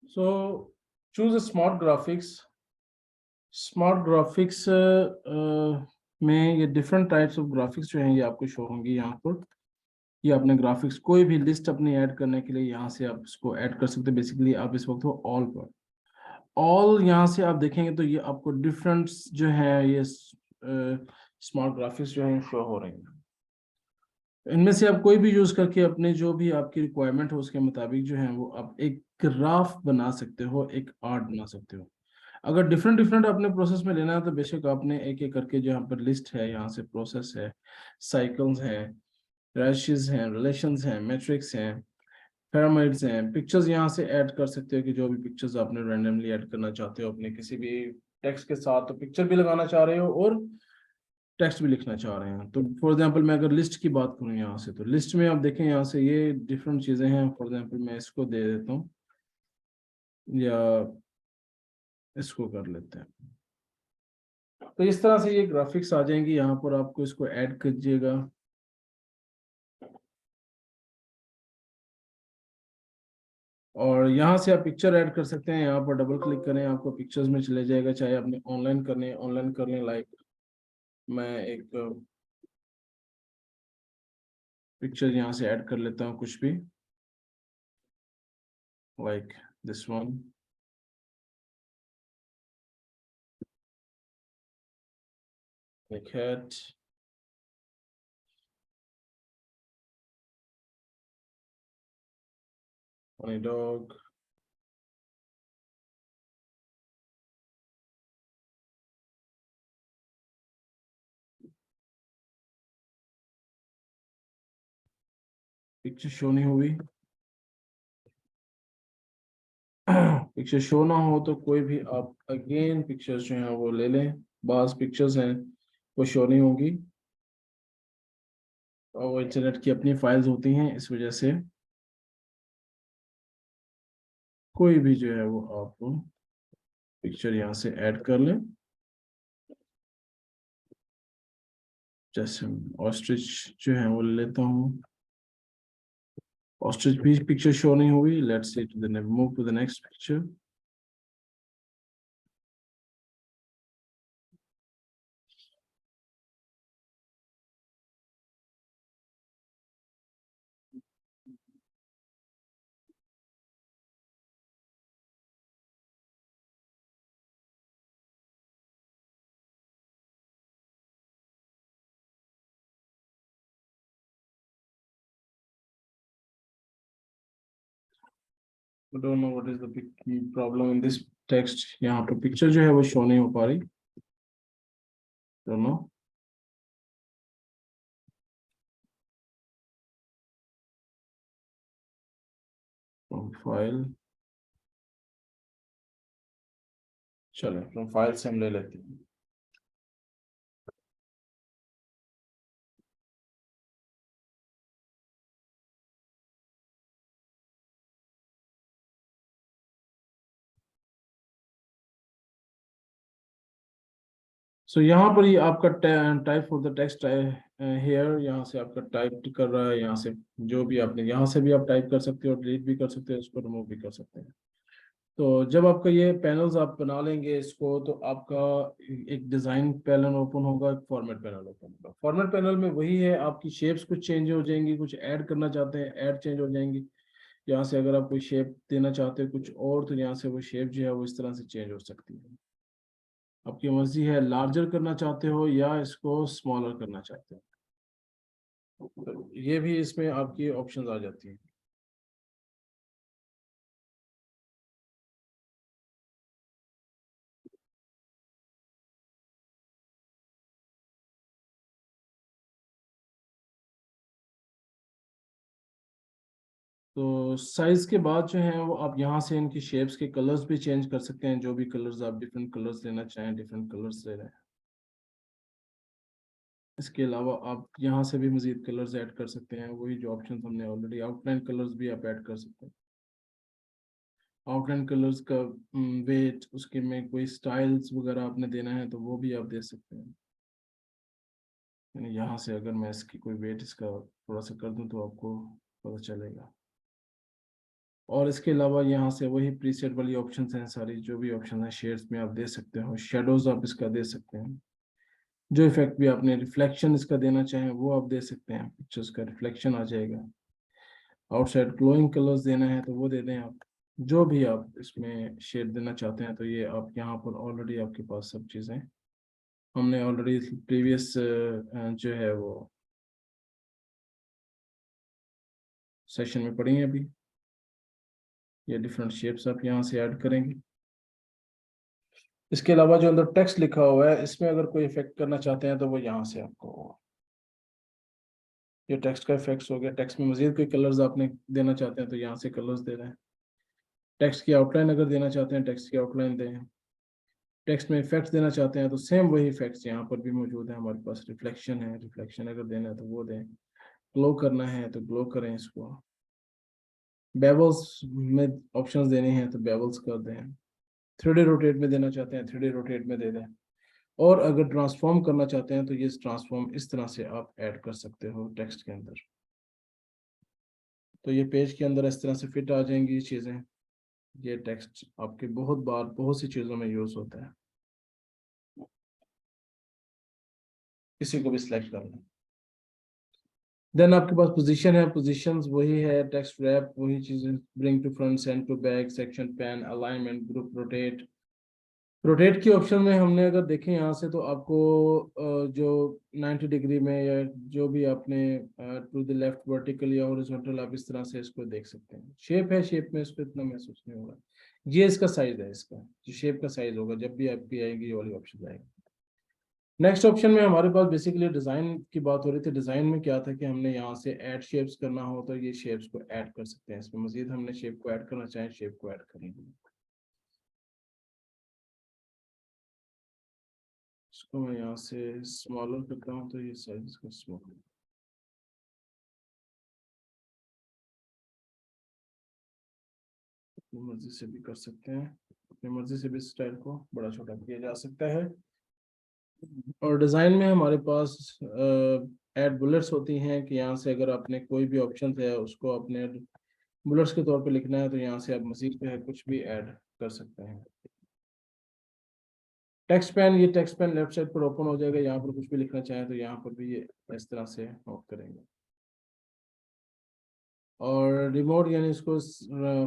So choose a smart graphics. Smart graphics में ये different types of graphics जो हैं ये आपको शो होंगी यहाँ पर। ये अपने ग्राफिक्स कोई भी लिस्ट अपनी ऐड करने के लिए यहाँ से आप इसको ऐड कर सकते हैं। बेसिकली आप इस वक्त हो ऑल पर, ऑल यहाँ से आप देखेंगे तो ये आपको डिफरेंट जो है ये स्मार्ट ग्राफिक्स जो है शो हो रहे हैं। इनमें से आप कोई भी यूज करके अपने जो भी आपकी रिक्वायरमेंट हो उसके मुताबिक जो है वो आप एक ग्राफ बना सकते हो, एक आर्ट बना सकते हो। अगर डिफरेंट डिफरेंट अपने प्रोसेस में लेना है तो बेशक आपने एक एक करके जो यहाँ पर लिस्ट है, यहाँ से प्रोसेस है, साइकिल्स हैं, रैशेस हैं, रिलेशंस हैं, मैट्रिक्स हैं, पिरामिड्स हैं, पिक्चर्स यहाँ से ऐड कर सकते हो कि जो भी पिक्चर्स आपने रैंडमली ऐड करना चाहते हो अपने किसी भी टेक्स्ट के साथ, तो पिक्चर भी लगाना चाह रहे हो और टेक्स्ट भी लिखना चाह रहे हैं। तो फॉर एग्जांपल मैं अगर लिस्ट की बात करूँ यहाँ से, तो लिस्ट में आप देखें यहाँ से ये डिफरेंट चीज़ें हैं। फॉर एग्जांपल मैं इसको दे देता हूँ या इसको कर लेते हैं। तो इस तरह से ये ग्राफिक्स आ जाएंगी, यहाँ पर आपको इसको ऐड कीजिएगा। और यहाँ से आप पिक्चर ऐड कर सकते हैं, यहाँ पर डबल क्लिक करें आपको पिक्चर्स में चले जाएगा। चाहे आपने ऑनलाइन करने ऑनलाइन कर लें, लाइक मैं एक पिक्चर यहाँ से ऐड कर लेता हूँ कुछ भी, like this one. A cat, funny dog, picture show नहीं हुई। पिक्चर शो ना हो तो कोई भी आप अगेन पिक्चर्स जो हैं वो ले लें। बास पिक्चर्स हैं वो शो नहीं होंगी, और वो इंटरनेट की अपनी फाइल्स होती हैं, इस वजह से कोई भी जो है वो आप पिक्चर यहाँ से ऐड कर लें। जैसे ऑस्ट्रिच जो है वो ले लेता हूँ, ऑस्ट्रिच भी पिक्चर शो नहीं हुई। Let's see to the move to the next picture. I don't know what is the big problem in this text। यहाँ पे पिक्चर जो है वो शो नहीं हो पा रही। don't know। from file, चलो from file से हम ले लेते हैं। सो यहाँ पर ये आपका type of the text here, यहाँ से आपका टाइप कर रहा है। यहाँ से जो भी आपने यहाँ से भी आप टाइप कर सकते हो, डिलीट भी कर सकते हो, उसको रिमूव भी कर सकते हैं। तो जब आपका ये पैनल्स आप बना लेंगे इसको, तो आपका एक डिज़ाइन पैनल ओपन होगा, एक फॉर्मेट पैनल ओपन होगा। फॉर्मेट पैनल में वही है, आपकी शेप्स कुछ चेंज हो जाएंगी, कुछ ऐड करना चाहते हैं ऐड चेंज हो जाएंगी। यहाँ से अगर आप कोई शेप देना चाहते हो कुछ और, तो यहाँ से वो शेप जो है वो इस तरह से चेंज हो सकती है। आपकी मर्जी है, लार्जर करना चाहते हो या इसको स्मॉलर करना चाहते हो, तो ये भी इसमें आपकी ऑप्शंस आ जाती हैं। तो साइज के बाद जो है वो आप यहाँ से इनकी शेप्स के कलर्स भी चेंज कर सकते हैं। जो भी कलर्स आप डिफरेंट कलर्स लेना चाहें, डिफरेंट कलर्स ले रहे हैं। इसके अलावा आप यहाँ से भी मजीद कलर्स ऐड कर सकते हैं। वही जो ऑप्शन हमने ऑलरेडी, आउटलाइन कलर्स भी आप ऐड कर सकते हैं। आउटलाइन कलर्स का वेट, उसके में कोई स्टाइल्स वगैरह आपने देना है तो वो भी आप दे सकते हैं। यानी यहाँ से अगर मैं इसकी कोई वेट इसका थोड़ा सा कर दूं तो आपको पता चलेगा। और इसके अलावा यहाँ से वही प्रीसेट वाली ऑप्शंस हैं सारी, जो भी ऑप्शन है शेड्स में आप दे सकते हो, शेडोज आप इसका दे सकते हैं, जो इफेक्ट भी आपने रिफ्लेक्शन इसका देना चाहें वो आप दे सकते हैं, पिक्चर्स का रिफ्लेक्शन आ जाएगा। आउटसाइड ग्लोइंग कलर्स देना है तो वो दे दें आप, जो भी आप इसमें शेड देना चाहते हैं तो ये आप यहाँ पर ऑलरेडी आपके पास सब चीज़ें हमने ऑलरेडी प्रीवियस जो है वो सेशन में पढ़ी है अभी। ये डिफरेंट शेप्स आप यहाँ से ऐड करेंगे। इसके अलावा जो अंदर टेक्स्ट लिखा हुआ है इसमें अगर कोई इफेक्ट करना चाहते हैं तो वो यहाँ से आपको, ये टेक्स्ट का इफेक्ट्स हो गया। टेक्स्ट में मजीद कोई कलर्स आपने देना चाहते हैं तो यहाँ से कलर्स दे दें। टेक्स्ट की आउटलाइन अगर देना चाहते हैं टेक्स्ट की आउटलाइन दें। टेक्स्ट में इफेक्ट्स देना चाहते हैं तो सेम वही इफेक्ट्स यहाँ पर भी मौजूद है हमारे पास। रिफ्लेक्शन है, रिफ्लेक्शन अगर देना है तो वो दें। ग्लो करना है तो ग्लो करें इसको। बेवल्स में ऑप्शंस देने हैं तो बेवल्स कर दें। 3D रोटेट में देना चाहते हैं 3D रोटेट में दे दें। और अगर ट्रांसफॉर्म करना चाहते हैं तो ये ट्रांसफॉर्म इस तरह से आप ऐड कर सकते हो टेक्स्ट के अंदर। तो ये पेज के अंदर इस तरह से फिट आ जाएंगी ये चीज़ें। ये टेक्स्ट आपके बहुत बार बहुत सी चीज़ों में यूज़ होता है। किसी को भी सिलेक्ट कर लें। देन आपके पास पोजीशन है, पोजीशंस वही है, टेक्स्ट रैप वही चीज़ें, bring to front, send to back, section pane, alignment, group rotate. Rotate की ऑप्शन में हमने अगर देखें यहाँ से तो आपको जो 90 डिग्री में या जो भी आपने टू द लेफ्ट वर्टिकल या हॉरिजॉन्टल आप इस तरह से इसको देख सकते हैं। शेप है, शेप में इसको इतना महसूस नहीं होगा। ये इसका साइज है, इसका जो शेप का साइज होगा जब भी आपकी आएगी ये वाली ऑप्शन आएगी। नेक्स्ट ऑप्शन में हमारे पास बेसिकली डिज़ाइन की बात हो रही थी। डिज़ाइन में क्या था कि हमने यहाँ से ऐड शेप्स करना हो तो ये शेप्स को ऐड कर सकते हैं। इसमें मजीद हमने शेप को ऐड करना चाहें शेप को ऐड करेंगे। इसको मैं यहाँ से स्मॉलर करता हूँ तो ये साइज इसका स्मॉलर, अपनी मर्जी से भी कर सकते हैं। अपनी मर्जी से भी स्टाइल को बड़ा छोटा किया जा सकता है। और डिज़ाइन में हमारे पास ऐड बुलेट्स होती हैं कि यहाँ से अगर आपने कोई भी ऑप्शन है उसको अपने बुलेट्स के तौर पे लिखना है तो यहाँ से आप मजीद जो है कुछ भी ऐड कर सकते हैं। टेक्स्ट पेन, ये टेक्स्ट पेन लेफ्ट साइड पर ओपन हो जाएगा। यहाँ पर कुछ भी लिखना चाहें तो यहाँ पर भी ये इस तरह से नोट करेंगे। और रिमोट यानी इसको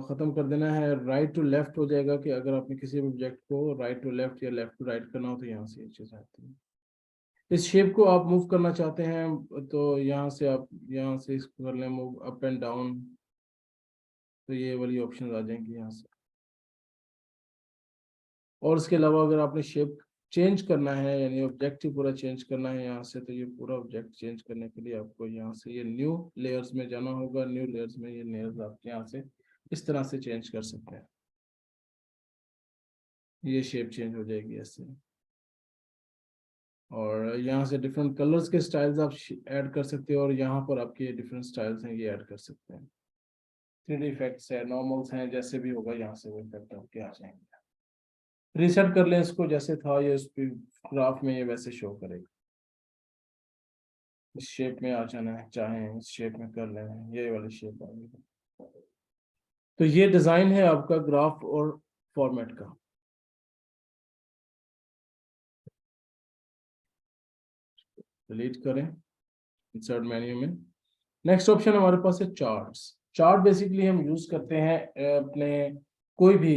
ख़त्म कर देना है। राइट टू लेफ्ट हो जाएगा कि अगर आपने किसी भी ऑब्जेक्ट को राइट टू लेफ्ट या लेफ्ट टू राइट करना हो तो यहाँ से ये चीज़ आती है। इस शेप को आप मूव करना चाहते हैं तो यहाँ से आप यहाँ से इसको कर लें मूव अप एंड डाउन, तो ये वाली ऑप्शन आ जाएंगी यहाँ से। और इसके अलावा अगर आपने शेप चेंज करना है यानी ऑब्जेक्ट ही पूरा चेंज करना है यहाँ से तो ये पूरा ऑब्जेक्ट चेंज करने के लिए आपको यहाँ से ये न्यू लेयर्स में जाना होगा। न्यू लेयर्स में ये लेयर्स आप यहाँ से इस तरह से चेंज कर सकते हैं। ये शेप चेंज हो जाएगी ऐसे। और यहाँ से डिफरेंट कलर्स के स्टाइल्स आप ऐड कर सकते हो और यहाँ पर आपके डिफरेंट स्टाइल्स हैं ये ऐड कर सकते हैं। 3D इफेक्ट्स है, नॉर्मल्स हैं, जैसे भी होगा यहाँ से वो इफेक्ट आपके आ जाएंगे। रीसेट कर लें इसको, जैसे था ये उस ग्राफ में ये वैसे शो करेगा। इस शेप में आ जाना है, चाहे इस शेप में कर लें, ये वाली शेप आ गई। तो ये डिजाइन है आपका ग्राफ और फॉर्मेट का। डिलीट करें इंसर्ट मेन्यू में। नेक्स्ट ऑप्शन हमारे पास है चार्ट्स। चार्ट बेसिकली हम यूज करते हैं अपने कोई भी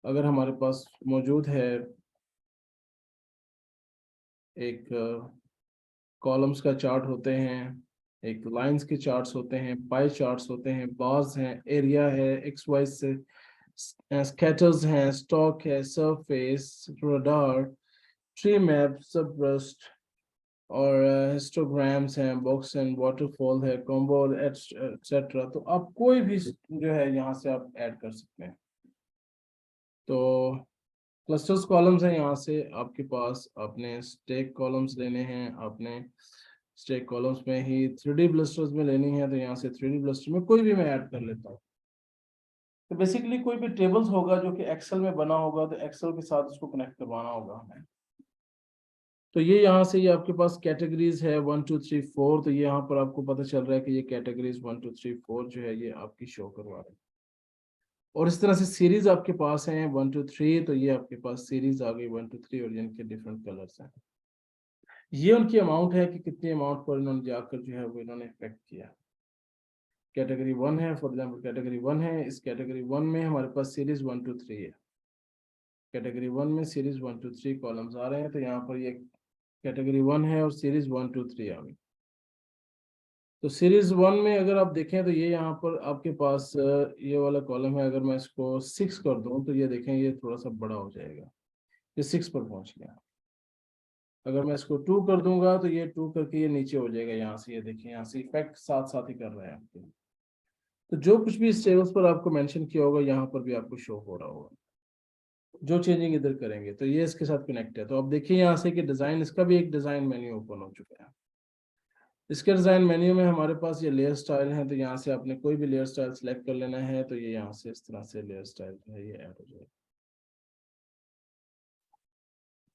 अगर हमारे पास मौजूद है एक कॉलम्स का चार्ट होते हैं, एक लाइंस के चार्ट्स होते हैं, पाई चार्ट्स होते हैं, बार्स हैं, एरिया है, एक्स वाई से स्कैटर्स हैं, स्टॉक है, सरफेस, रडार, ट्री मैप, सबरस्ट और हिस्टोग्राम्स हैं, बॉक्स एंड वाटरफॉल है, कॉम्बो एटसेट्रा। तो आप कोई भी जो है यहाँ से आप ऐड कर सकते हैं। तो क्लस्टर्स कॉलम्स हैं, यहाँ से आपके पास आपने स्टेक कॉलम्स लेने हैं, आपने स्टेक कॉलम्स में ही 3D ब्लस्टर्स में लेनी है तो यहाँ से 3D ब्लस्टर में कोई भी मैं ऐड कर लेता हूँ। तो बेसिकली कोई भी टेबल्स होगा जो कि एक्सेल में बना होगा तो एक्सेल के साथ उसको कनेक्ट करवाना होगा हमें। तो ये यहाँ से ये आपके पास कैटेगरीज है 1 2 3 4, तो ये यहाँ पर आपको पता चल रहा है कि ये कैटेगरीज 1 2 3 4 जो है ये आपकी शो करवा रहे हैं। और इस तरह से सीरीज आपके पास हैं 1 2 3, तो ये आपके पास सीरीज आ गई 1 2 3 और इनके डिफरेंट कलर्स हैं। ये उनकी अमाउंट है कि कितने अमाउंट पर इन्होंने जाकर जो है वो इन्होंने इफेक्ट किया। कैटेगरी 1 है, फॉर एग्जांपल कैटेगरी 1 है, इस कैटेगरी 1 में हमारे पास सीरीज 1 2 3 है। कैटेगरी 1 में सीरीज 1 2 3 कॉलम्स आ रहे हैं, तो यहाँ पर ये कैटेगरी 1 है और सीरीज 1 2 3 आ गई। तो सीरीज 1 में अगर आप देखें तो ये यहाँ पर आपके पास ये वाला कॉलम है, अगर मैं इसको 6 कर दूं तो ये देखें ये थोड़ा सा बड़ा हो जाएगा, ये 6 पर पहुंच गया। अगर मैं इसको 2 कर दूंगा तो ये 2 करके ये नीचे हो जाएगा, यहाँ से ये देखिए यहाँ से इफेक्ट साथ साथ ही कर रहा है आपके। तो जो कुछ भी इस टेबल्स पर आपको मेंशन किया होगा यहाँ पर भी आपको शो हो रहा होगा, जो चेंजिंग इधर करेंगे तो ये इसके साथ कनेक्ट है। तो अब देखिए यहाँ से कि डिजाइन, इसका भी एक डिजाइन मेन्यू ओपन हो चुका है। इसके डिजाइन मेन्यू में हमारे पास ये लेयर स्टाइल है, तो यहाँ से आपने कोई भी लेयर स्टाइल सेलेक्ट कर लेना है, तो ये यहाँ से इस तरह से लेयर स्टाइल जो है ये ऐड हो जाएगा।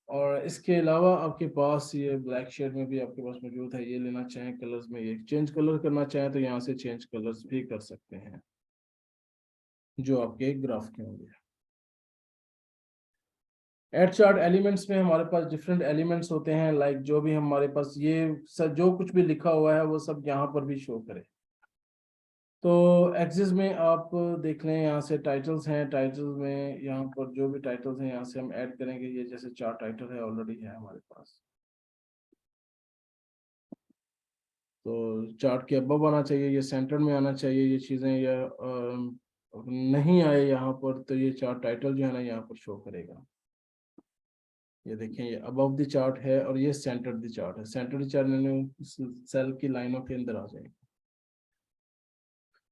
और इसके अलावा आपके पास ये ब्लैक शेड में भी आपके पास मौजूद है, ये लेना चाहें कलर्स में, ये चेंज कलर करना चाहें तो यहाँ से चेंज कलर्स भी कर सकते हैं जो आपके ग्राफ के होंगे। एड चार्ट एलिमेंट्स में हमारे पास डिफरेंट एलिमेंट्स होते हैं, लाइक जो भी हमारे पास ये सब जो कुछ भी लिखा हुआ है वो सब यहाँ पर भी शो करे। तो एक्सिस में आप देख लें, यहाँ से टाइटल्स हैं, टाइटल्स में यहाँ पर जो भी टाइटल्स हैं यहाँ से हम ऐड करेंगे। ये जैसे 4 टाइटल है ऑलरेडी है हमारे पास, तो चार्ट के अबव आना चाहिए, ये सेंटर में आना चाहिए ये चीज़ें, या नहीं आए यहाँ पर तो ये चार्ट टाइटल जो है ना यहाँ पर शो करेगा। ये देखें ये अबव द चार्ट है और ये सेंटर द चार्ट है, सेंटर द चार्ट सेल की लाइनों के अंदर आ जाएगा।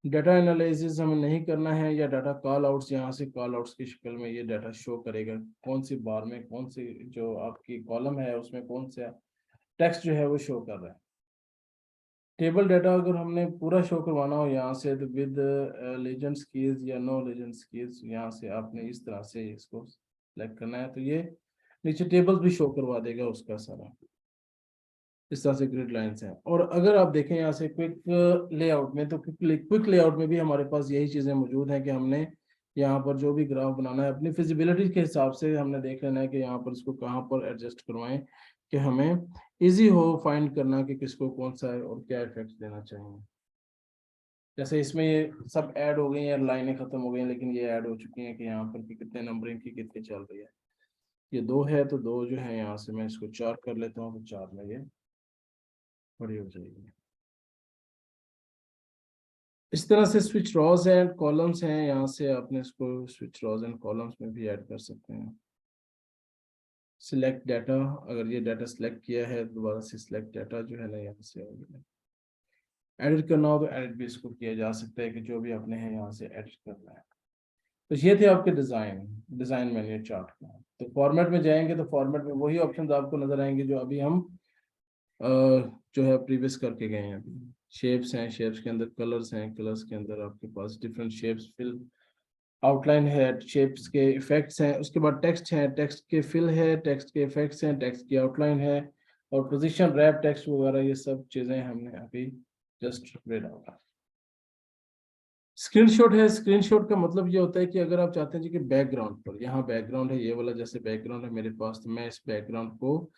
डाटा एनालिसिस हमें नहीं करना है, या डाटा कॉल आउट्स, यहाँ से कॉल आउट्स की शक्ल में ये डाटा शो करेगा, कौन सी बार में कौन सी जो आपकी कॉलम है उसमें कौन सा टेक्स्ट जो है वो शो कर रहा है। टेबल डाटा अगर हमने पूरा शो करवाना हो यहाँ से, तो विद लेजेंड्स कीज या नो लेजेंड्स कीज, यहाँ से आपने इस तरह से इसको सेलेक्ट करना है, तो ये नीचे टेबल्स भी शो करवा देगा उसका सारा। इस तरह से ग्रिड लाइंस हैं। और अगर आप देखें यहाँ से क्विक लेआउट में, तो क्विक लेआउट में भी हमारे पास यही चीज़ें मौजूद हैं कि हमने यहाँ पर जो भी ग्राफ बनाना है अपनी फिजिबिलिटी के हिसाब से हमने देख लेना है कि यहाँ पर इसको कहाँ पर एडजस्ट करवाएं कि हमें इजी हो फाइंड करना कि किसको कौन सा है और क्या इफेक्ट देना चाहिए। जैसे इसमें ये सब ऐड हो गई हैं, लाइनें खत्म हो गई हैं, लेकिन ये ऐड हो चुकी हैं कि यहाँ पर कि कितने नंबरिंग की कितनी चल रही है। ये 2 है तो 2 जो है यहाँ से मैं इसको 4 कर लेता हूँ, तो 4 में ये बड़ी हो जाएगी। इस तरह से स्विच रॉज एंड कॉलम्स हैं, यहाँ से आपने इसको स्विच रॉज एंड कॉलम्स में भी ऐड कर सकते हैं। सिलेक्ट डाटा, अगर ये डाटा सिलेक्ट किया है दोबारा से सिलेक्ट डाटा जो है ना यहाँ से हो गया। एडिट करना हो तो एडिट भी इसको किया जा सकता है कि जो भी आपने है यहाँ से एडिट करना है। तो ये थे आपके डिजाइन मेन्यू चार्ट का। तो फॉर्मेट में जाएंगे तो फॉर्मेट में वही ऑप्शन आपको नजर आएंगे जो अभी हम जो है प्रीवियस करके गए हैं। अभी शेप्स हैं, शेप्स के अंदर कलर्स हैं, कलर्स के अंदर आपके पास डिफरेंट शेप्स, फिल आउटलाइन है, शेप्स के इफेक्ट्स हैं, उसके बाद टेक्स्ट है, टेक्स्ट के फिल है, टेक्स्ट के इफेक्ट्स हैं, टेक्स्ट की आउटलाइन है, और पोजीशन रैप टेक्स्ट वगैरह ये सब चीजें हमने अभी जस्ट रेड आउट। स्क्रीनशॉट है, स्क्रीनशॉट का मतलब ये होता है कि अगर आप चाहते हैं जी कि बैकग्राउंड पर, यहाँ बैकग्राउंड है ये वाला, जैसे बैकग्राउंड है मेरे पास, तो मैं इस बैकग्राउंड को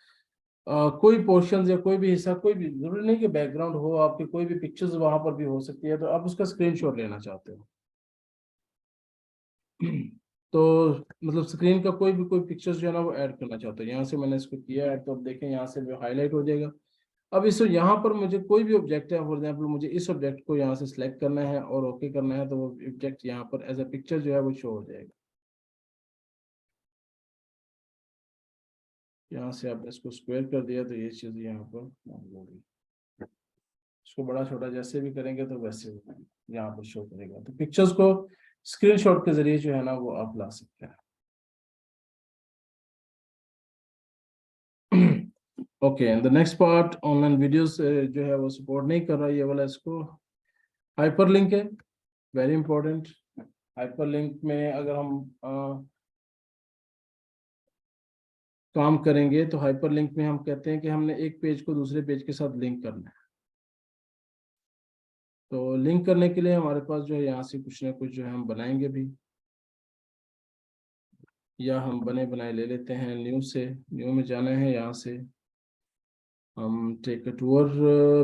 कोई पोर्शन या कोई भी हिस्सा, कोई भी जरूरी नहीं कि बैकग्राउंड हो, आपके कोई भी पिक्चर्स वहां पर भी हो सकती है, तो आप उसका स्क्रीनशॉट लेना चाहते हो तो मतलब स्क्रीन का कोई पिक्चर्स जो है ना वो ऐड करना चाहते हो, यहाँ से मैंने इसको किया है, तो अब देखें यहाँ से वो हाईलाइट हो जाएगा। अब इस यहाँ पर मुझे कोई भी ऑब्जेक्ट है, फॉर एग्जाम्पल मुझे इस ऑब्जेक्ट को यहाँ से सिलेक्ट करना है और ओके करना है, तो वो ऑब्जेक्ट यहाँ पर एज अ पिक्चर जो है वो शो हो जाएगा। यहाँ से आप इसको स्क्वायर कर दिया तो ये चीज़ यहाँ पर होगी। इसको बड़ा छोटा जैसे भी करेंगे तो वैसे यहाँ पर शो करेगा। तो पिक्चर्स को स्क्रीनशॉट के जरिए जो है ना वो आप ला सकते हैं। Okay, the next part, online videos जो है वो सपोर्ट नहीं कर रहा है ये वाला, इसको हाइपरलिंक है, वेरी इंपॉर्टेंट। हाइपरलिंक में अगर हम काम करेंगे तो हाइपरलिंक में हम कहते हैं कि हमने एक पेज को दूसरे पेज के साथ लिंक करना है। तो लिंक करने के लिए हमारे पास जो है यहाँ से कुछ ना कुछ जो है हम बनाएंगे भी, या हम बने बनाए ले लेते हैं। न्यू से, न्यू में जाना है, यहाँ से हम टेक अ टूर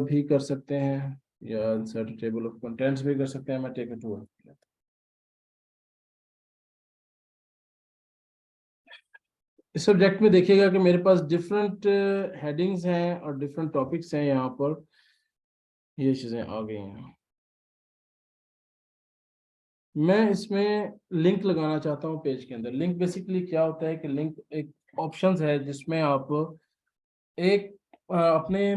भी कर सकते हैं, या इंसर्ट टेबल ऑफ कंटेंट्स भी कर सकते हैं। मैं टेक अ टूर, इस सब्जेक्ट में देखिएगा कि मेरे पास डिफरेंट हेडिंग्स हैं और डिफरेंट टॉपिक्स हैं। यहाँ पर ये चीज़ें आ गई हैं। मैं इसमें लिंक लगाना चाहता हूँ पेज के अंदर। लिंक बेसिकली क्या होता है कि लिंक एक ऑप्शंस है जिसमें आप एक अपने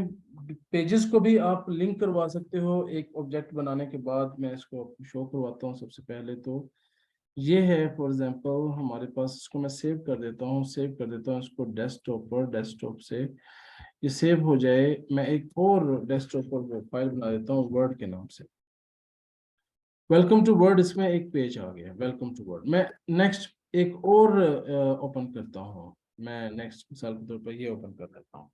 पेजेस को भी आप लिंक करवा सकते हो एक ऑब्जेक्ट बनाने के बाद। मैं इसको आपको शो करवाता हूँ। सबसे पहले तो ये है, फॉर एग्जांपल हमारे पास, इसको मैं सेव कर देता हूँ, सेव कर देता हूँ इसको डेस्कटॉप पर। डेस्कटॉप से ये सेव हो जाए, मैं एक और डेस्कटॉप पर फाइल बना देता हूँ वर्ड के नाम से। वेलकम टू वर्ड, इसमें एक पेज आ गया वेलकम टू वर्ड। मैं नेक्स्ट एक और ओपन करता हूँ। मैं नेक्स्ट मिसाल के तौर पर ये ओपन कर लेता हूँ।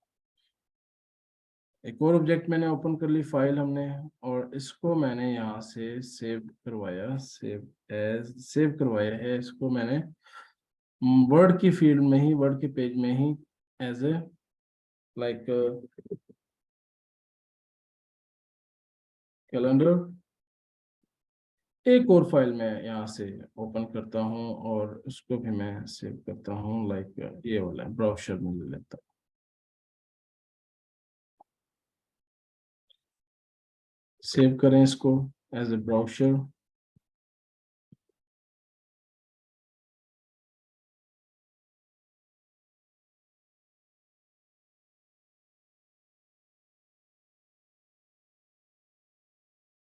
एक और ऑब्जेक्ट मैंने ओपन कर ली, फाइल हमने, और इसको मैंने यहाँ से सेव करवाया, सेव करवाया है इसको मैंने वर्ड की फील्ड में ही, वर्ड के पेज में ही, एज ए लाइक कैलेंडर। एक और फाइल मैं यहाँ से ओपन करता हूँ और उसको भी मैं सेव करता हूँ, लाइक ये वाला ब्राउज़र में ले लेता हूँ। सेव करें इसको एज ए ब्राउज़र।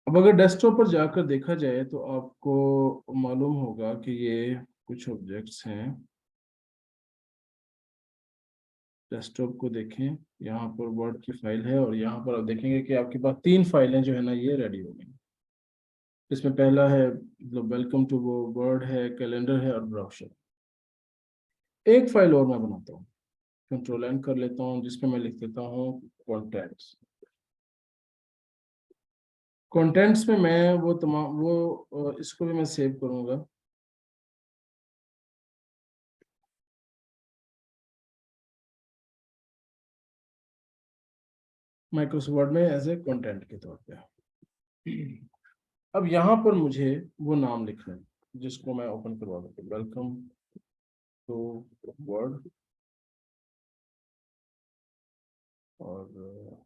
अब अगर डेस्कटॉप पर जाकर देखा जाए तो आपको मालूम होगा कि ये कुछ ऑब्जेक्ट्स हैं। डेस्कटॉप को देखें, यहाँ पर वर्ड की फाइल है और यहाँ पर आप देखेंगे कि आपके पास 3 फाइलें जो है ना ये रेडी हो गई। इसमें पहला है मतलब वेलकम टू वो वर्ड है, कैलेंडर है और ब्राउज़र। एक फाइल और मैं बनाता हूँ, कंट्रोल एन कर लेता हूँ, जिसमें मैं लिख देता हूँ कॉन्टेंट्स। कॉन्टेंट्स में मैं वो तमाम वो इसको भी मैं सेव करूँगा माइक्रोसॉफ्ट वर्ड में एज ए कंटेंट के तौर पे। अब यहाँ पर मुझे वो नाम लिखना है जिसको मैं ओपन करवा दूँ, वेलकम टू वर्ड, और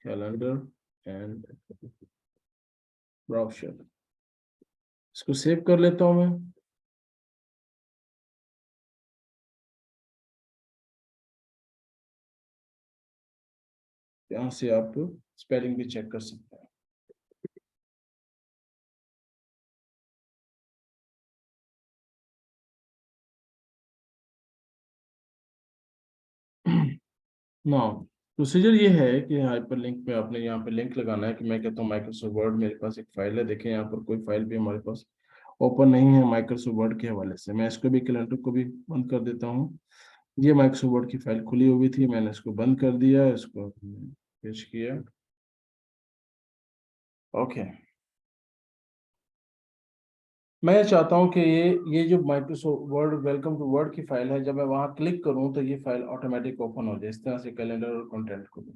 कैलेंडर एंड ब्राउज़र। इसको सेव कर लेता हूँ मैं। यहाँ से आप स्पेलिंग भी चेक कर सकते हैं। ना प्रोसीजर ये है कि हाइपरलिंक में आपने यहाँ पे लिंक लगाना है कि मैं कहता हूँ माइक्रोसॉफ्ट वर्ड मेरे पास एक फाइल है। देखें यहाँ पर कोई फाइल भी हमारे पास ओपन नहीं है माइक्रोसॉफ्ट वर्ड के हवाले से। मैं इसको भी, कैलेंडर को भी बंद कर देता हूँ। ये माइक्रोसॉफ्ट वर्ड की फाइल खुली हुई थी, मैंने इसको बंद कर दिया, इसको पेश किया। ओके, मैं चाहता हूँ कि ये जो Microsoft Word welcome to Word की फाइल है, जब मैं वहाँ क्लिक करूँ तो ये फाइल ऑटोमेटिक ओपन हो जाए, इस तरह से कैलेंडर और कंटेंट को भी।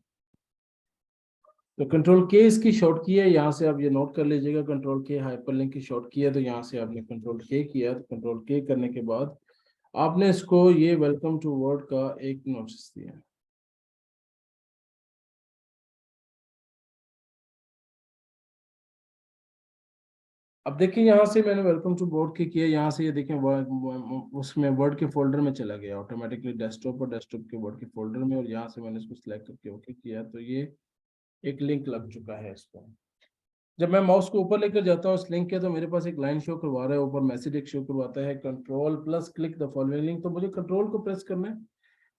तो कंट्रोल के इसकी शॉर्ट की है, यहाँ से आप ये नोट कर लीजिएगा। कंट्रोल के हाइपरलिंक की शॉर्ट की है, तो यहाँ से आपने कंट्रोल के किया, तो कंट्रोल के करने के बाद आपने इसको ये वेलकम टू वर्ड का एक नोटिस दिया। अब देखिए यहाँ से मैंने वेलकम टू बोर्ड के किया, यहाँ से ये देखें उसमें वर्ड के फोल्डर में चला गया ऑटोमेटिकली, डेस्कटॉप और डेस्कटॉप के वर्ड के फोल्डर में, और यहाँ से मैंने इसको सिलेक्ट करके ओके किया, तो ये एक लिंक लग चुका है इसको। जब मैं माउस को ऊपर लेकर जाता हूँ इस लिंक के, तो मेरे पास एक लाइन शो करवा रहा है, ऊपर मैसेज एक शो करवाता है, control plus click the following link. तो मुझे कंट्रोल को प्रेस करना है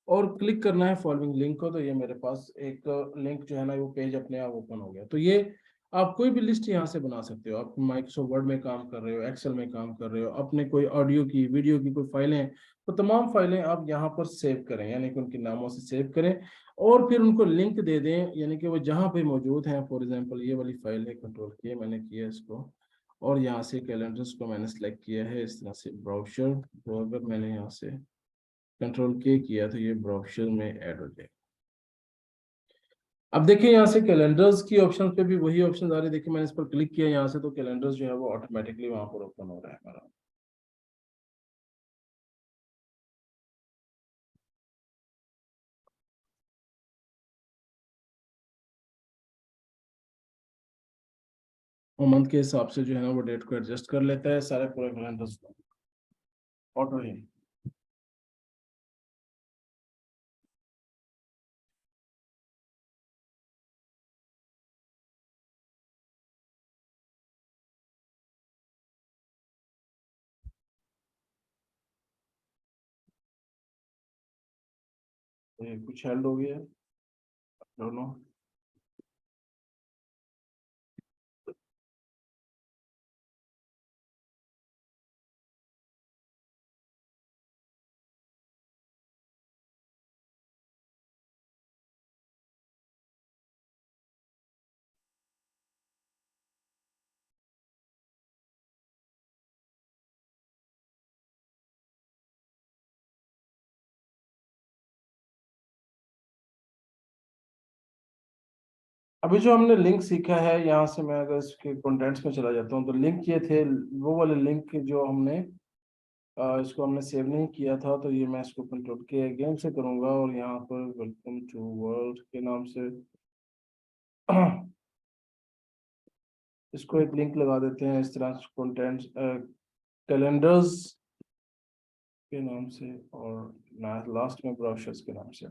और क्लिक करना है फॉलोइंग लिंक को, तो ये मेरे पास एक लिंक जो है ना वो पेज अपने आप ओपन हो गया। तो ये आप कोई भी लिस्ट यहाँ से बना सकते हो। आप माइक्रोसॉफ्ट वर्ड में काम कर रहे हो, एक्सेल में काम कर रहे हो, अपने कोई ऑडियो की वीडियो की कोई फाइलें हैं, तो तमाम फाइलें आप यहाँ पर सेव करें, यानी कि उनके नामों से सेव करें और फिर उनको लिंक दे दें, यानी कि वो जहाँ पे मौजूद हैं। फॉर एग्जांपल ये वाली फाइल है, कंट्रोल किया मैंने, किया इसको, और यहाँ से कैलेंडर्स को मैंने सेलेक्ट किया है इस तरह से, ब्राउज़र। तो अगर मैंने यहाँ से कंट्रोल के किया तो ये ब्राउज़र में ऐड हो जाएगा। अब देखिए यहाँ से कैलेंडर्स की ऑप्शन पे भी वही ऑप्शन आ रहे हैं। देखिए मैंने इस पर क्लिक किया यहाँ से, तो कैलेंडर्स जो है वो ऑटोमेटिकली वहां पर ओपन हो रहा है हमारा। और मंथ के हिसाब से जो है ना वो डेट को एडजस्ट कर लेता है सारे पूरे कैलेंडर्स को ऑटो ही। ये कुछ हेल्ड हो गया दोनों। अभी जो हमने लिंक सीखा है, यहाँ से मैं अगर इसके कंटेंट्स में चला जाता हूँ, तो लिंक ये थे, वो वाले लिंक जो हमने इसको हमने सेव नहीं किया था। तो ये मैं इसको कंट्रोल के अगेन से करूंगा और यहाँ पर वेलकम टू वर्ल्ड के नाम से इसको एक लिंक लगा देते हैं इस तरह, कंटेंट्स कैलेंडर्स के नाम से, और लास्ट में ब्राउज़र्स के नाम से।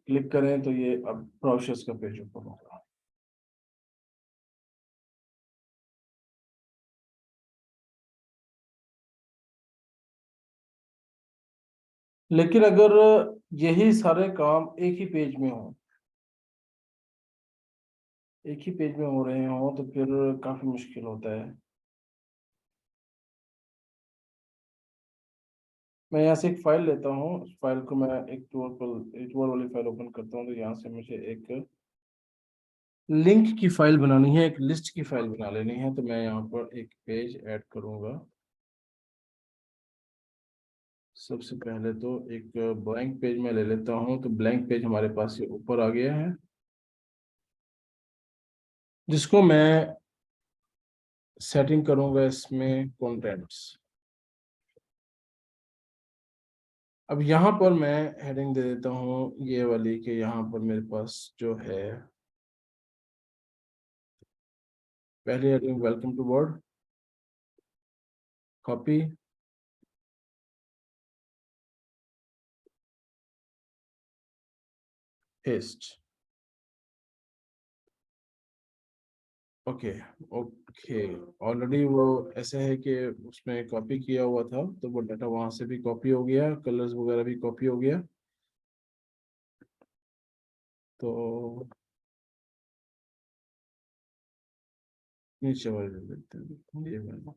क्लिक करें तो ये अब ब्राउज़र्स का पेज ओपन होगा। लेकिन अगर यही सारे काम एक ही पेज में हो, एक ही पेज में हो रहे हो, तो फिर काफी मुश्किल होता है। मैं यहाँ से एक फाइल लेता हूँ, उस फाइल को मैं एक टूर वाली फाइल ओपन करता हूँ। तो यहाँ से मुझे एक लिंक की फाइल बनानी है, एक लिस्ट की फाइल बना लेनी है। तो मैं यहाँ पर एक पेज ऐड करूंगा। सबसे पहले तो एक ब्लैंक पेज में ले लेता हूँ। तो ब्लैंक पेज हमारे पास ये ऊपर आ गया है, जिसको मैं सेटिंग करूंगा इसमें कंटेंट्स। अब यहाँ पर मैं हेडिंग दे देता हूँ ये वाली, कि यहाँ पर मेरे पास जो है पहले heading welcome to world, copy, paste. Okay, okay, already वो ऐसे है कि उसमें कॉपी किया हुआ था, तो वो डाटा वहां से भी कॉपी हो गया, कलर्स वगैरह भी कॉपी हो गया। तो नीचे वाले ले लेते हैं ये वाला।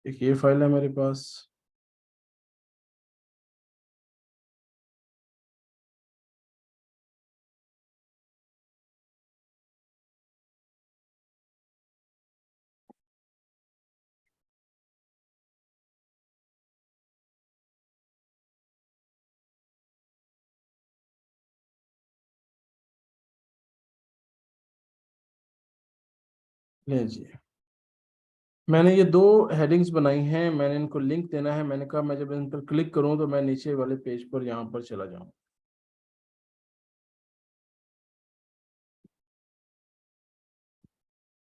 एक ये फाइल है मेरे पास। ले जी, मैंने ये दो हेडिंग्स बनाई हैं, मैंने इनको लिंक देना है। मैंने कहा मैं जब इन पर क्लिक करूं तो मैं नीचे वाले पेज पर यहाँ पर चला जाऊं।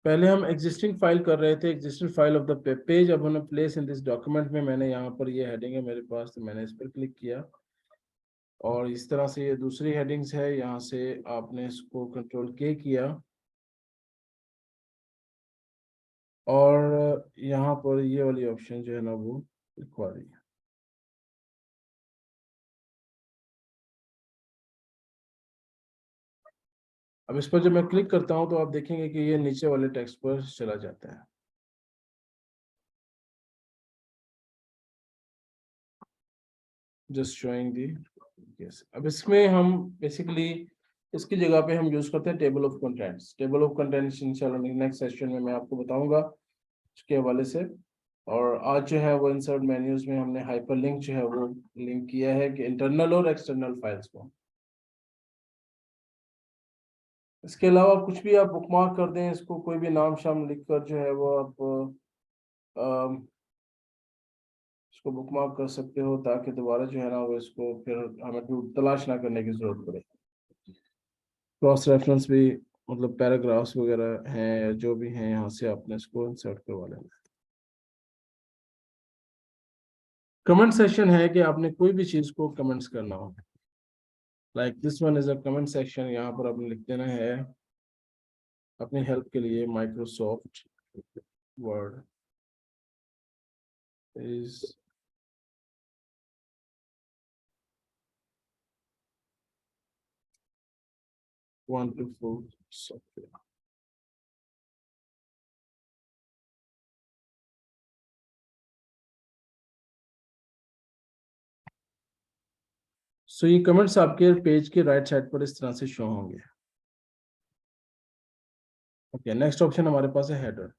पहले हम एग्जिस्टिंग फाइल कर रहे थे, existing file of the page. अब हमने प्लेस इन दिस डॉक्यूमेंट में, मैंने यहाँ पर ये हेडिंग है मेरे पास, तो मैंने इस पर क्लिक किया और इस तरह से ये दूसरी हेडिंग्स है, यहाँ से आपने इसको कंट्रोल के किया और यहाँ पर ये वाली ऑप्शन जो है ना वो लिखवा दी। अब इस पर जब मैं क्लिक करता हूँ तो आप देखेंगे कि ये नीचे वाले टेक्स्ट पर चला जाता है। जस्ट शोइंग दी यस। अब इसमें हम बेसिकली इसकी जगह पे हम यूज करते हैं table of contents. Table of contents इंशाल्लाह नेक्स्ट सेशन में मैं आपको बताऊंगा उसके हवाले से। और आज जो है वो इंसर्ट मेन्यूज में हमने हाइपरलिंक जो है वो लिंक किया है कि इंटरनल और एक्सटर्नल फाइल्स को। इसके अलावा कुछ भी आप बुकमार्क कर दें, इसको कोई भी नाम शाम लिख कर जो है वो आप इसको बुकमार्क कर सकते हो, ताकि दोबारा जो है ना वो इसको फिर हमें तलाश ना करने की जरूरत पड़े। क्रॉस रेफरेंस भी, मतलब पैराग्राफ्स वगैरह हैं या जो भी हैं, यहाँ से आपने इसको इंसर्ट करवा लेना। कमेंट सेक्शन है कि आपने कोई भी चीज को कमेंट्स करना हो, like this one is a comment section. यहाँ पर आपने लिख देना है अपनी हेल्प के लिए Microsoft Word is wonderful software. So ये कमेंट्स आपके पेज के राइट साइड पर इस तरह से शो होंगे। ओके, नेक्स्ट ऑप्शन हमारे पास है हेडर।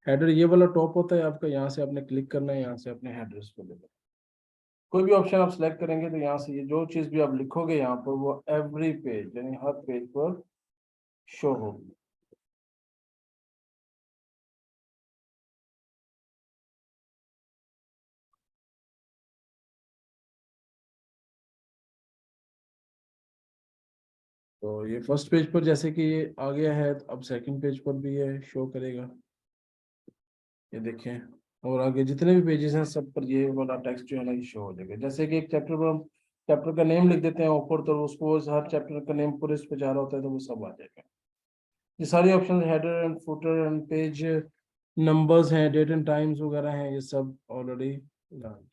हेडर ये वाला टॉप होता है आपका, यहाँ से आपने क्लिक करना है, यहाँ से अपने हेडर्स को लेना। कोई भी ऑप्शन आप सेलेक्ट करेंगे तो यहाँ से ये जो चीज भी आप लिखोगे यहाँ पर वो एवरी पेज यानी हर पेज पर शो होगी। तो ये फर्स्ट पेज पर जैसे कि ये आ गया है, तो अब सेकंड पेज पर भी ये शो करेगा, ये देखें। और आगे जितने भी पेजेस हैं सब पर ये वाला टेक्स्ट जो है ना ये शो हो जाएगा। जैसे कि एक चैप्टर पर हम चैप्टर का नेम लिख देते हैं ऊपर, तो उसको हर चैप्टर का नेम पूरे इस पे जा रहा होता है तो वो सब आ जाएगा। ये सारी option header and footer and page numbers हैं, डेट एंड टाइम्स वगैरह हैं, ये सब ऑलरेडी लर्न।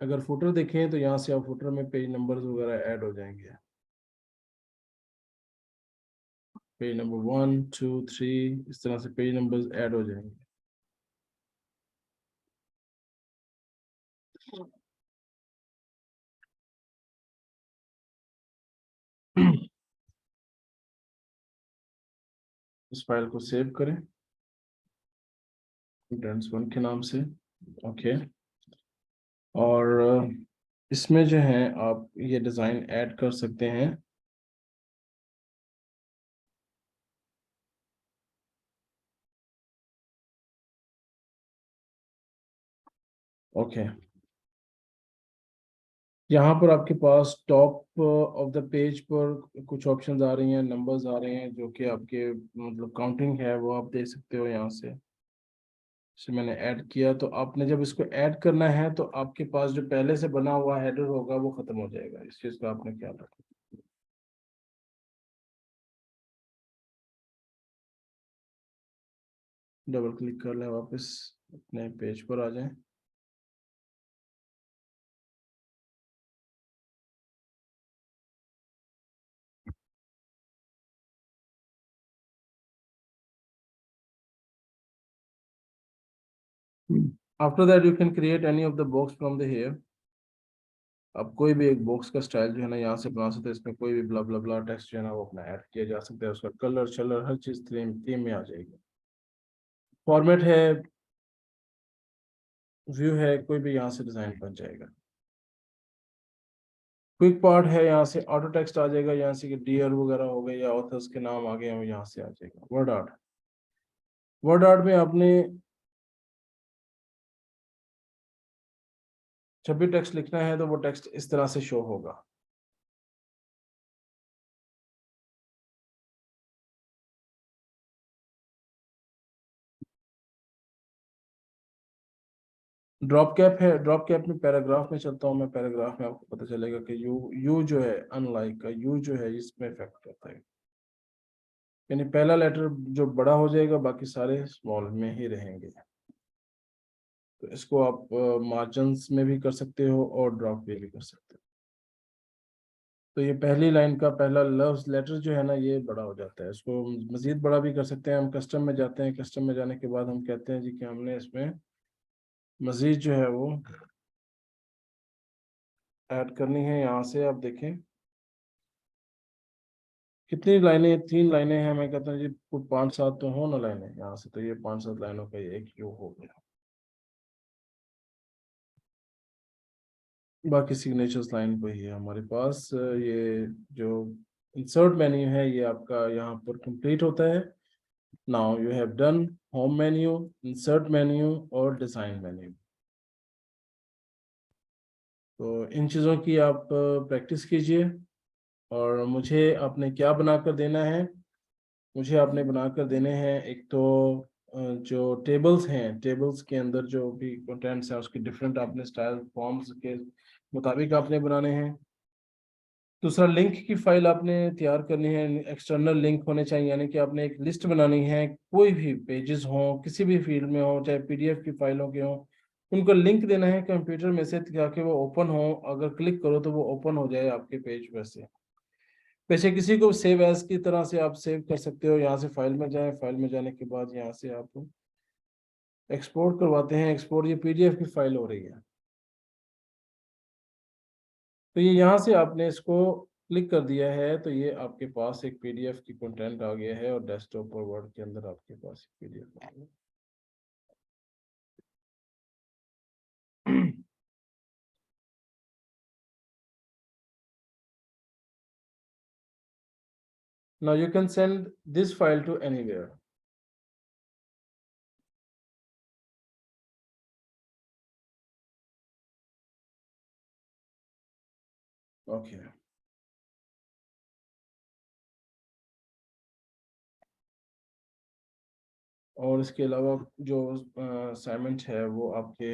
अगर फुटर देखें तो यहाँ से आप फुटर में पेज नंबर्स वगैरह ऐड हो जाएंगे। पेज नंबर 1 2 3 इस तरह से पेज नंबर्स ऐड हो जाएंगे। इस फाइल को सेव करें कंटेंट्स 1 के नाम से। ओके, और इसमें जो है आप ये डिज़ाइन ऐड कर सकते हैं। ओके, यहाँ पर आपके पास टॉप ऑफ द पेज पर कुछ ऑप्शंस आ रही हैं, नंबर्स आ रहे हैं, जो कि आपके मतलब काउंटिंग है वो आप देख सकते हो यहाँ से। इसे मैंने ऐड किया, तो आपने जब इसको ऐड करना है तो आपके पास जो पहले से बना हुआ हेडर होगा वो खत्म हो जाएगा। इस चीज़ का आपने ख्याल रखना। डबल क्लिक कर लें, वापस अपने पेज पर आ जाएं। After that you can create any of the box from the here. अब कोई भी एक बॉक्स का स्टाइल जो है ना यहाँ से बना सकते हैं। इसमें कोई भी ब्ला ब्ला ब्ला टेक्स्ट जो है ना वो अपना ऐड किया जा सकता है। उसका कलर शलर हर चीज थीम थीम में आ जाएगी। फॉर्मेट है, व्यू है, कोई भी यहाँ से डिजाइन बन जाएगा। क्विक पार्ट है, यहाँ से ऑटो टेक्स्ट आ जाएगा, यहाँ से कि डियर वगैरह हो गए या ऑथर्स के नाम आ गए हैं वो यहाँ से आ जाएगा। वर्ड आर्ट वर्ड आर्ट में आपने जब भी टेक्स्ट लिखना है तो वो टेक्स्ट इस तरह से शो होगा। ड्रॉप कैप है, ड्रॉप कैप में पैराग्राफ में चलता हूँ मैं, पैराग्राफ में आपको पता चलेगा कि यू जो है अनलाइक का यू जो है इसमें इफेक्ट करता है, यानी पहला लेटर जो बड़ा हो जाएगा बाकी सारे स्मॉल में ही रहेंगे। तो इसको आप मार्जिन्स में भी कर सकते हो और ड्रॉप में भी कर सकते हो। तो ये पहली लाइन का पहला लफ्ज लेटर जो है ना ये बड़ा हो जाता है, इसको मजीद बड़ा भी कर सकते हैं। हम कस्टम में जाते हैं, कस्टम में जाने के बाद हम कहते हैं जी कि हमने इसमें मजीद जो है वो ऐड करनी है। यहाँ से आप देखें कितनी लाइनें, 3 लाइनें हैं। मैं कहता हूँ जी कुछ 5-7 तो हो ना लाइनें यहाँ से, तो ये 5-7 लाइनों का ये एक योग हो गया। बाकी सिग्नेचर्स लाइन पे ही है हमारे पास। ये जो इंसर्ट मेन्यू है ये आपका यहाँ पर कंप्लीट होता है। Now you have done home menu, insert menu और डिजाइन मेन्यू। तो इन चीज़ों की आप प्रैक्टिस कीजिए। और मुझे आपने क्या बनाकर देना है, मुझे आपने बनाकर देने हैं एक तो जो टेबल्स हैं, टेबल्स के अंदर जो भी कंटेंट्स हैं उसके डिफरेंट आपने स्टाइल फॉर्म्स के मुताबिक आपने बनाने हैं। दूसरा लिंक की फाइल आपने तैयार करनी है, एक्सटर्नल लिंक होने चाहिए, यानी कि आपने एक लिस्ट बनानी है, कोई भी पेजेस हो किसी भी फील्ड में हो, चाहे पीडीएफ की फाइलों के हो, उनको लिंक देना है कंप्यूटर में से ताकि वो ओपन हो। अगर क्लिक करो तो वो ओपन हो जाए आपके पेज पर से। वैसे किसी को सेव एज की तरह से आप सेव कर सकते हो। यहाँ से फाइल में जाएं, फाइल में जाने के बाद यहाँ से आप एक्सपोर्ट करवाते हैं, एक्सपोर्ट ये पीडीएफ की फाइल हो रही है। तो ये यहाँ से आपने इसको क्लिक कर दिया है तो ये आपके पास एक पीडीएफ की कंटेंट आ गया है और डेस्कटॉप और वर्ड के अंदर आपके पास पीडीएफ आ गया। Now you can send this file to anywhere. Okay. और इसके अलावा जो असाइनमेंट है वो आपके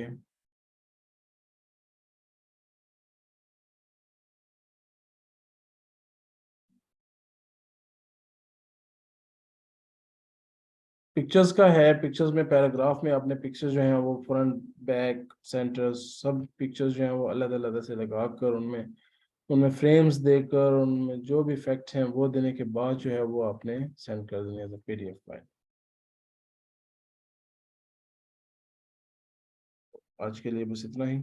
पिक्चर्स का है। पिक्चर्स में पैराग्राफ में आपने पिक्चर्स जो हैं वो फ्रंट बैक सेंटर सब पिक्चर्स जो हैं वो अलग अलग से लगा कर उनमें उनमें फ्रेम्स देकर उनमें जो भी इफेक्ट हैं वो देने के बाद जो है वो आपने सेंड कर देने एज अ पीडीएफ फाइल। आज के लिए बस इतना ही।